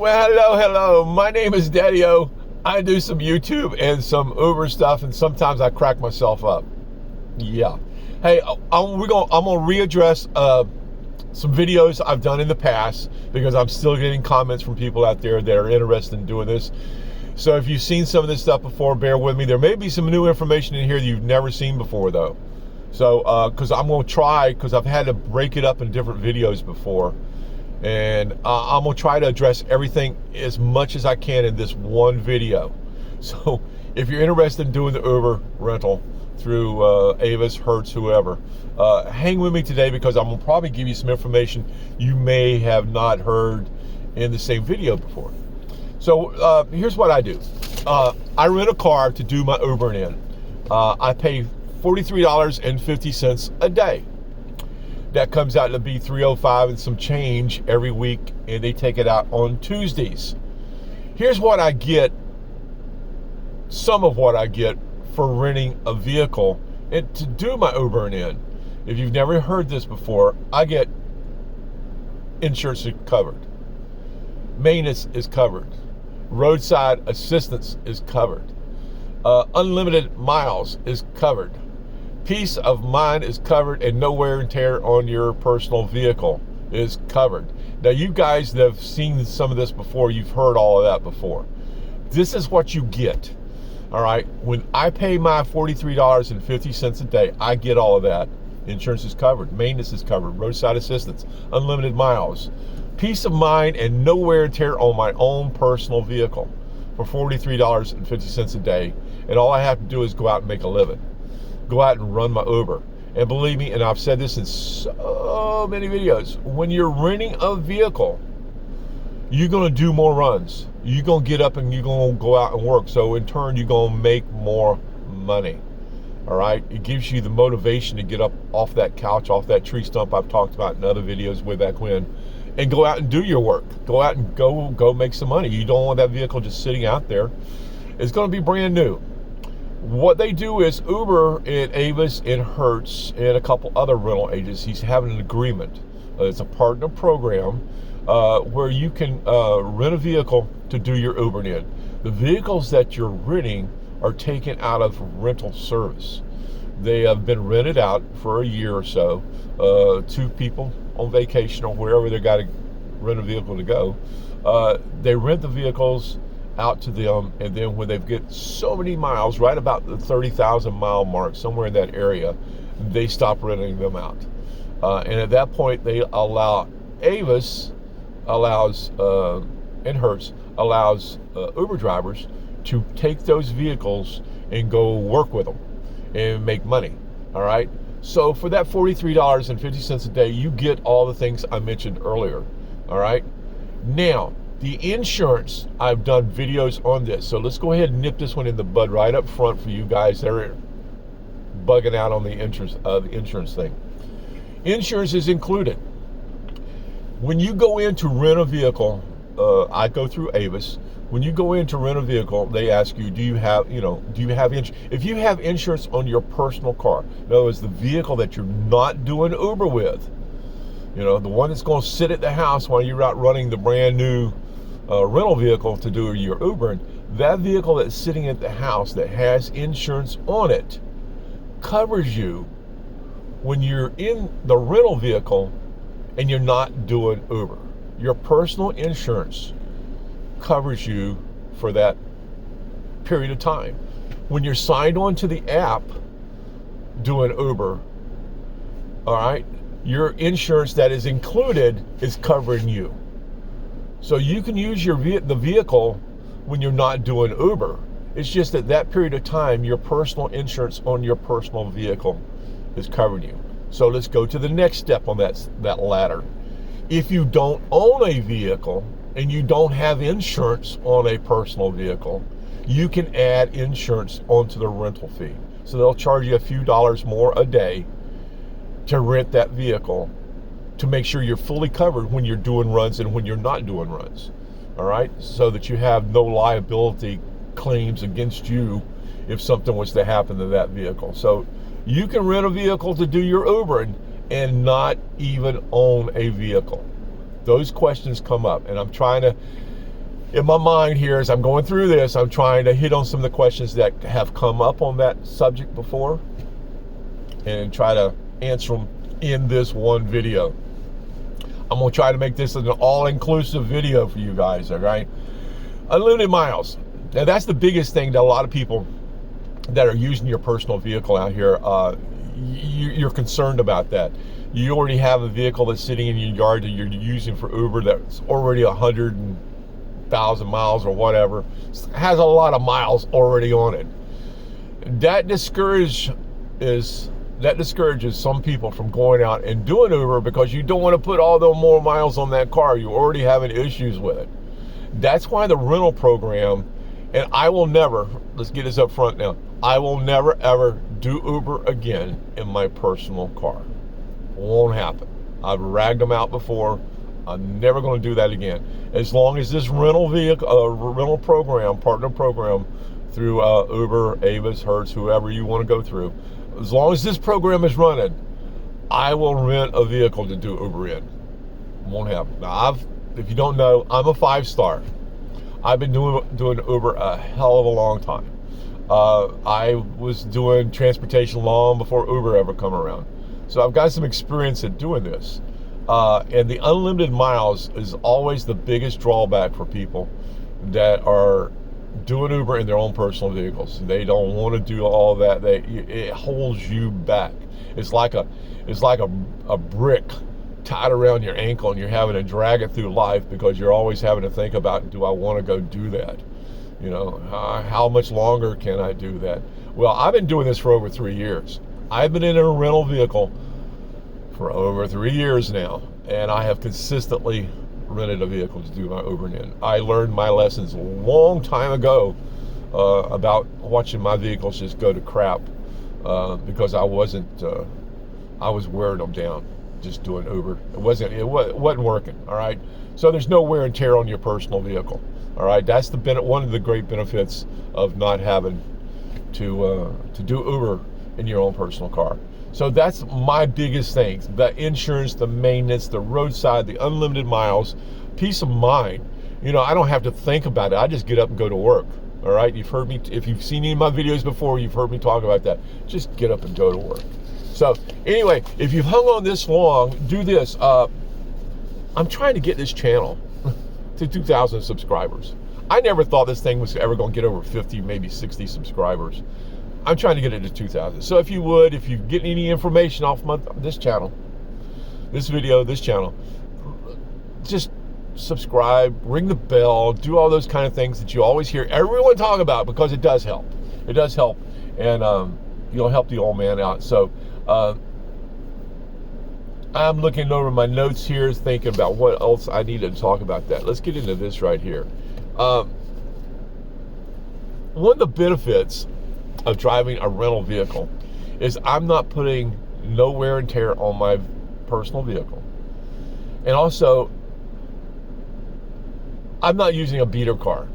Well, hello. My name is Daddy-O. I do some YouTube and some Uber stuff, and sometimes I crack myself up. Yeah. Hey, I'm gonna readdress some videos I've done in the past because I'm still getting comments from people out there that are interested in doing this. So if you've seen some of this stuff before, bear with me. There may be some new information in here that you've never seen before, though. So, because I'm gonna try, because I've had to break it up in different videos before. And I'm going to try to address everything as much as I can in this one video. So if you're interested in doing the Uber rental through Avis, Hertz, whoever, hang with me today because I'm going to probably give you some information you may have not heard in the same video before. So here's what I do. I rent a car to do my Ubering in. I pay $43.50 a day. That comes out to be $305 and some change every week, and they take it out on Tuesdays. Here's what I get, some of what I get for renting a vehicle and to do my Ubering in. If you've never heard this before, I get insurance covered. Maintenance is covered. Roadside assistance is covered. Unlimited miles is covered. Peace of mind is covered, and no wear and tear on your personal vehicle is covered. Now, you guys that have seen some of this before, you've heard all of that before. This is what you get, all right? When I pay my $43.50 a day, I get all of that. Insurance is covered, maintenance is covered, roadside assistance, unlimited miles, peace of mind, and no wear and tear on my own personal vehicle for $43.50 a day, and all I have to do is go out and make a living. Go out and run my Uber. And believe me, and I've said this in so many videos, when you're renting a vehicle, you're going to do more runs. You're going to get up and you're going to go out and work. So in turn, you're going to make more money. All right? It gives you the motivation to get up off that couch, off that tree stump I've talked about in other videos way back when, and go out and do your work. Go out and go make some money. You don't want that vehicle just sitting out there. It's going to be brand new. What they do is Uber and Avis and Hertz and a couple other rental agencies have an agreement. It's a partner program where you can rent a vehicle to do your Ubering in. The vehicles that you're renting are taken out of rental service. They have been rented out for a year or so to people on vacation or wherever they got to rent a vehicle to go. They rent the vehicles out to them, and then when they get so many miles, right about the 30,000 mile mark, somewhere in that area, they stop renting them out. And at that point, they allow Avis and Hertz allows Uber drivers to take those vehicles and go work with them and make money. All right. So for that $43.50 a day, you get all the things I mentioned earlier. All right. Now, the insurance, I've done videos on this. So let's go ahead and nip this one in the bud right up front for you guys that are bugging out on the insurance thing. Insurance is included. When you go in to rent a vehicle, I go through Avis. When you go in to rent a vehicle, they ask you, do you have insurance? If you have insurance on your personal car, in other words, the vehicle that you're not doing Uber with, the one that's going to sit at the house while you're out running the brand new rental vehicle to do your Ubering, that vehicle that's sitting at the house that has insurance on it covers you when you're in the rental vehicle and you're not doing Uber. Your personal insurance covers you for that period of time. When you're signed on to the app doing Uber, all right, your insurance that is included is covering you. So you can use the vehicle when you're not doing Uber. It's just that period of time, your personal insurance on your personal vehicle is covering you. So let's go to the next step on that ladder. If you don't own a vehicle and you don't have insurance on a personal vehicle, you can add insurance onto the rental fee. So they'll charge you a few dollars more a day to rent that vehicle to make sure you're fully covered when you're doing runs and when you're not doing runs. All right, so that you have no liability claims against you if something was to happen to that vehicle. So you can rent a vehicle to do your Ubering and not even own a vehicle. Those questions come up, and I'm trying to in my mind here, as I'm going through this, I'm trying to hit on some of the questions that have come up on that subject before and try to answer them in this one video. I'm going to try to make this an all-inclusive video for you guys, all right? Unlimited miles. Now, that's the biggest thing that a lot of people that are using your personal vehicle out here, you're concerned about that. You already have a vehicle that's sitting in your yard that you're using for Uber that's already 100,000 miles or whatever, has a lot of miles already on it. That discourages some people from going out and doing Uber because you don't want to put all the more miles on that car. You're already having issues with it. That's why the rental program, and I will never, let's get this up front now, I will never ever do Uber again in my personal car. Won't happen. I've ragged them out before. I'm never going to do that again. As long as this rental program, partner program through Uber, Avis, Hertz, whoever you want to go through, as long as this program is running, I will rent a vehicle to do Uber in. Won't happen. Now, if you don't know, I'm a 5-star. I've been doing Uber a hell of a long time. I was doing transportation long before Uber ever come around. So I've got some experience at doing this. And the unlimited miles is always the biggest drawback for people that are doing Uber in their own personal vehicles. They don't want to do all that. It holds you back. It's like a brick tied around your ankle, and you're having to drag it through life because you're always having to think about, do I want to go do that? You know, how much longer can I do that? Well, I've been doing this for over 3 years. I've been in a rental vehicle for over 3 years now, and I have consistently rented a vehicle to do my Ubering in. I learned my lessons a long time ago about watching my vehicles just go to crap because I was wearing them down just doing Uber. It wasn't working, all right? So there's no wear and tear on your personal vehicle, all right? That's one of the great benefits of not having to do Uber in your own personal car. So that's my biggest thing: the insurance, the maintenance, the roadside, the unlimited miles, peace of mind. You know, I don't have to think about it. I just get up and go to work. All right, you've heard me, if you've seen any of my videos before, you've heard me talk about that. Just get up and go to work. So anyway, if you've hung on this long, do this. I'm trying to get this channel to 2,000 subscribers. I never thought this thing was ever going to get over 50, maybe 60 subscribers. I'm trying to get it to 2,000. So if you get any information off this channel, this video, this channel, just subscribe, ring the bell, do all those kind of things that you always hear everyone talk about, because it does help. It does help, and you'll help the old man out. So I'm looking over my notes here, thinking about what else I needed to talk about that. Let's get into this right here. One of the benefits of driving a rental vehicle is I'm not putting no wear and tear on my personal vehicle. And also, I'm not using a beater car.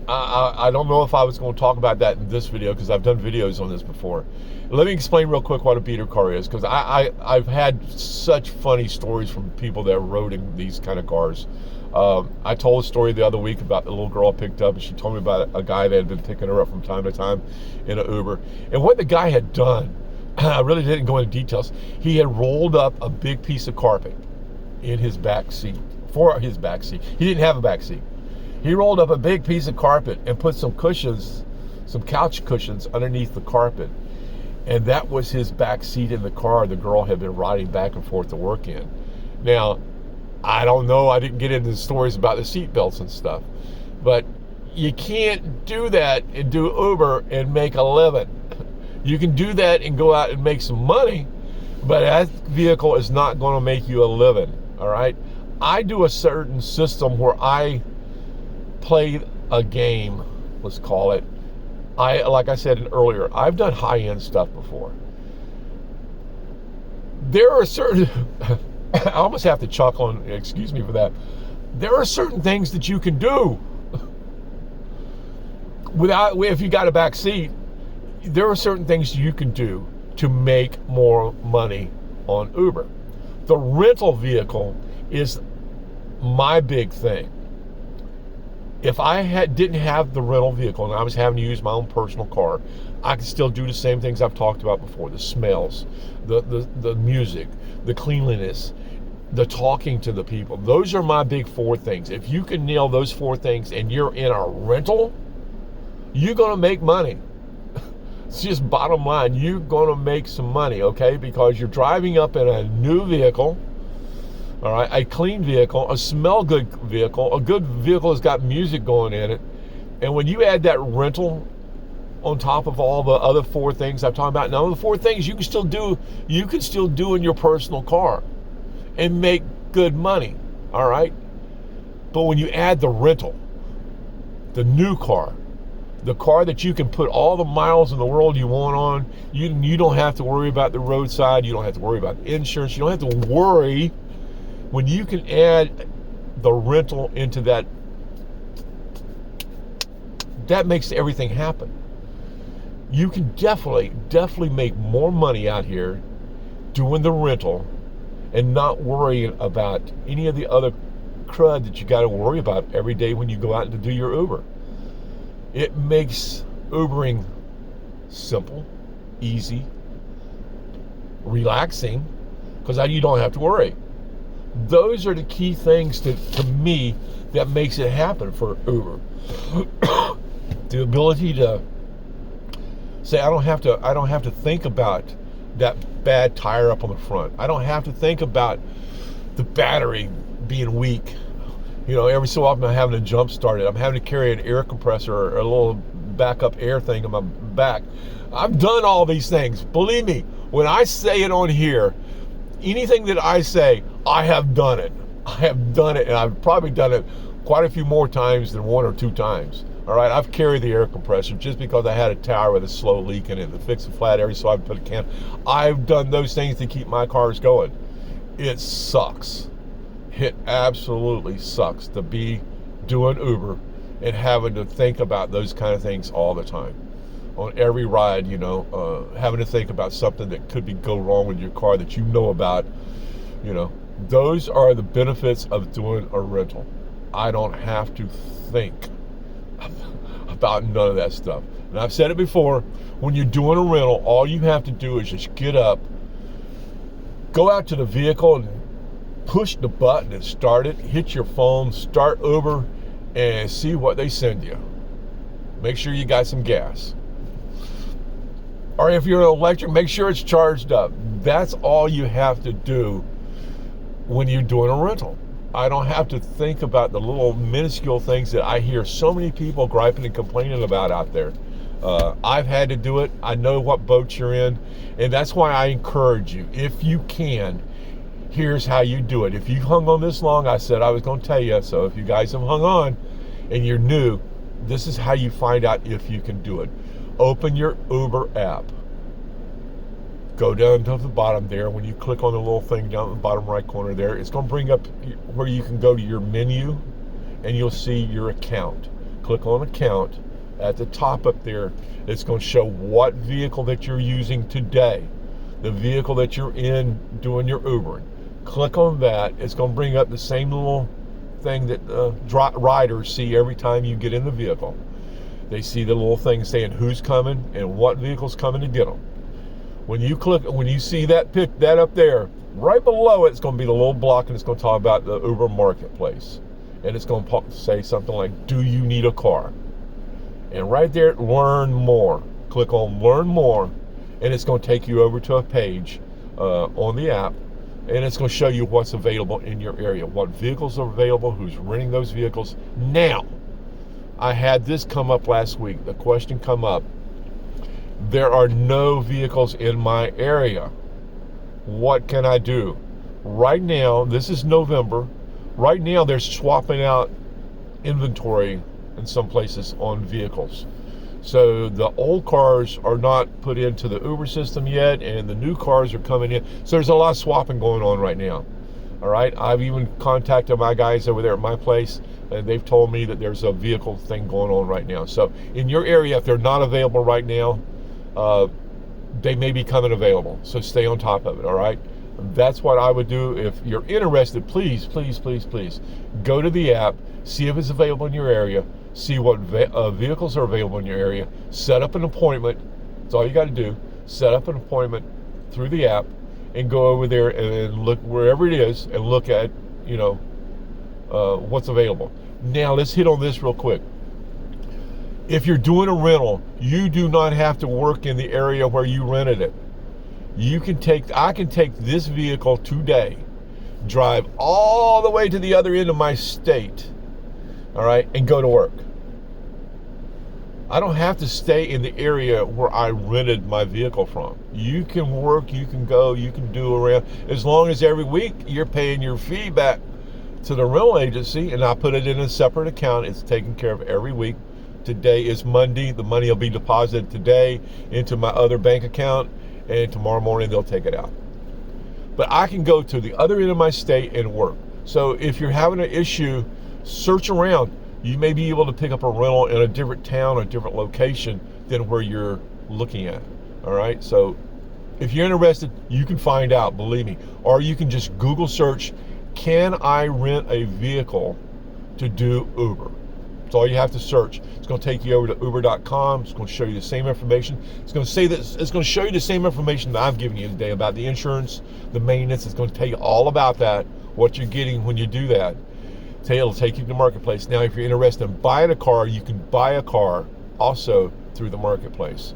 I don't know if I was going to talk about that in this video, because I've done videos on this before. Let me explain real quick what a beater car is, because I've had such funny stories from people that rode in these kind of cars. I told a story the other week about the little girl I picked up, and she told me about a guy that had been picking her up from time to time in an Uber. And what the guy had done, I really didn't go into details, he had rolled up a big piece of carpet in his back seat, for his back seat. He didn't have a back seat. He rolled up a big piece of carpet and put some cushions, some couch cushions underneath the carpet. And that was his back seat in the car the girl had been riding back and forth to work in. Now, I don't know, I didn't get into the stories about the seat belts and stuff, but you can't do that and do Uber and make a living. You can do that and go out and make some money, but that vehicle is not going to make you a living, all right? I do a certain system where I play a game, let's call it. Like I said earlier, I've done high-end stuff before. There are certain, I almost have to chuckle, and excuse me for that. There are certain things that you can do if you got a back seat. There are certain things you can do to make more money on Uber. The rental vehicle is my big thing. If I didn't have the rental vehicle and I was having to use my own personal car, I could still do the same things I've talked about before: the smells, the music, the cleanliness, the talking to the people. Those are my big 4 things. If you can nail those 4 things and you're in a rental, you're going to make money. It's just bottom line. You're going to make some money, okay? Because you're driving up in a new vehicle, all right, a clean vehicle, a smell good vehicle, a good vehicle that's got music going in it. And when you add that rental on top of all the other 4 things I'm talking about, now the 4 things you can still do in your personal car and make good money, all right? But when you add the rental, the new car, the car that you can put all the miles in the world you want on, you don't have to worry about the roadside, you don't have to worry about insurance, you don't have to worry. When you can add the rental into that makes everything happen. You can definitely make more money out here doing the rental and not worrying about any of the other crud that you got to worry about every day when you go out to do your Uber. It makes Ubering simple, easy, relaxing, because you don't have to worry. Those are the key things to me that makes it happen for Uber. The ability to say, I don't have to think about that bad tire up on the front. I don't have to think about the battery being weak. You know, every so often I'm having to jump start it. I'm having to carry an air compressor or a little backup air thing on my back. I've done all these things. Believe me, when I say it on here, anything that I say, I have done it. I have done it, and I've probably done it quite a few more times than 1 or 2 times. All right, I've carried the air compressor just because I had a tower with a slow leak in it. To fix a flat area, so I put a can. I've done those things to keep my cars going. It sucks. It absolutely sucks to be doing Uber and having to think about those kind of things all the time. On every ride, you know, having to think about something that could go wrong with your car that you know about. You know, those are the benefits of doing a rental. I don't have to think about none of that stuff. And I've said it before, when you're doing a rental, all you have to do is just get up, go out to the vehicle and push the button and start it, hit your phone, start Uber, and see what they send you. Make sure you got some gas. Or if you're an electric, make sure it's charged up. That's all you have to do when you're doing a rental. I don't have to think about the little minuscule things that I hear so many people griping and complaining about out there. I've had to do it. I know what boat you're in, and that's why I encourage you, if you can, here's how you do it. If you hung on this long, I said I was going to tell you, so if you guys have hung on and you're new, this is how you find out if you can do it. Open your Uber app. Go down to the bottom there. When you click on the little thing down in the bottom right corner there, it's going to bring up where you can go to your menu and you'll see your account. Click on account. At the top up there, it's going to show what vehicle that you're using today, the vehicle that you're in doing your Ubering. Click on that. It's going to bring up the same little thing that riders see every time you get in the vehicle. They see the little thing saying who's coming and what vehicle's coming to get them. When you see that that up there, right below it's going to be the little block, and it's going to talk about the Uber Marketplace. And it's going to say something like, do you need a car? And right there, learn more. Click on learn more, and it's going to take you over to a page on the app, and it's going to show you what's available in your area, what vehicles are available, who's renting those vehicles. Now, I had this come up last week. The question come up. There are no vehicles in my area. What can I do? Right now, this is November. Right now, they're swapping out inventory in some places on vehicles. So the old cars are not put into the Uber system yet, and the new cars are coming in. So there's a lot of swapping going on right now. All right, I've even contacted my guys over there at my place, and they've told me that there's a vehicle thing going on right now. So in your area, if they're not available right now, they may be coming available. So stay on top of it, all right? That's what I would do. If you're interested, please go to the app, see if it's available in your area, see what vehicles are available in your area, set up an appointment. That's all you got to do. Set up an appointment through the app and go over there and look wherever it is and look at, what's available. Now let's hit on this real quick. If you're doing a rental, you do not have to work in the area where you rented it. I can take this vehicle today, drive all the way to the other end of my state, all right, and go to work. I don't have to stay in the area where I rented my vehicle from. You can work, you can go, you can do around, as long as every week you're paying your fee back to the rental agency, and I put it in a separate account. It's taken care of every week. Today is Monday. The money will be deposited today into my other bank account, and tomorrow morning they'll take it out. But I can go to the other end of my state and work. So if you're having an issue, search around. You may be able to pick up a rental in a different town or different location than where you're looking at. All right. So if you're interested, you can find out, believe me. Or you can just Google search, can I rent a vehicle to do Uber? That's all you have to search. It's going to take you over to uber.com. It's going to show you the same information. It's going to say that it's going to show you the same information that I've given you today about the insurance, the maintenance. It's going to tell you all about that, what you're getting when you do that. It'll take you to the marketplace. Now, if you're interested in buying a car, you can buy a car also through the marketplace.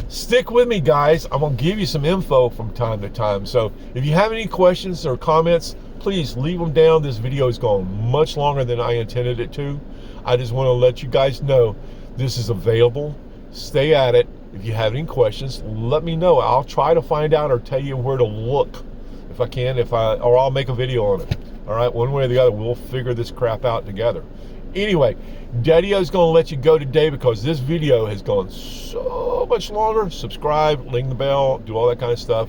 Stick with me, guys. I'm going to give you some info from time to time. So if you have any questions or comments, please leave them down. This video has gone much longer than I intended it to. I just want to let you guys know this is available. Stay at it. If you have any questions, let me know. I'll try to find out or tell you where to look if I can, or I'll make a video on it. All right, one way or the other, we'll figure this crap out together. Anyway, Daddy-O's going to let you go today because this video has gone so much longer. Subscribe, ring the bell, do all that kind of stuff.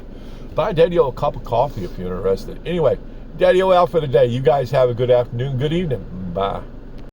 Buy Daddy-O a cup of coffee if you're interested. Anyway, Daddy-O out for the day. You guys have a good afternoon, good evening. Bye.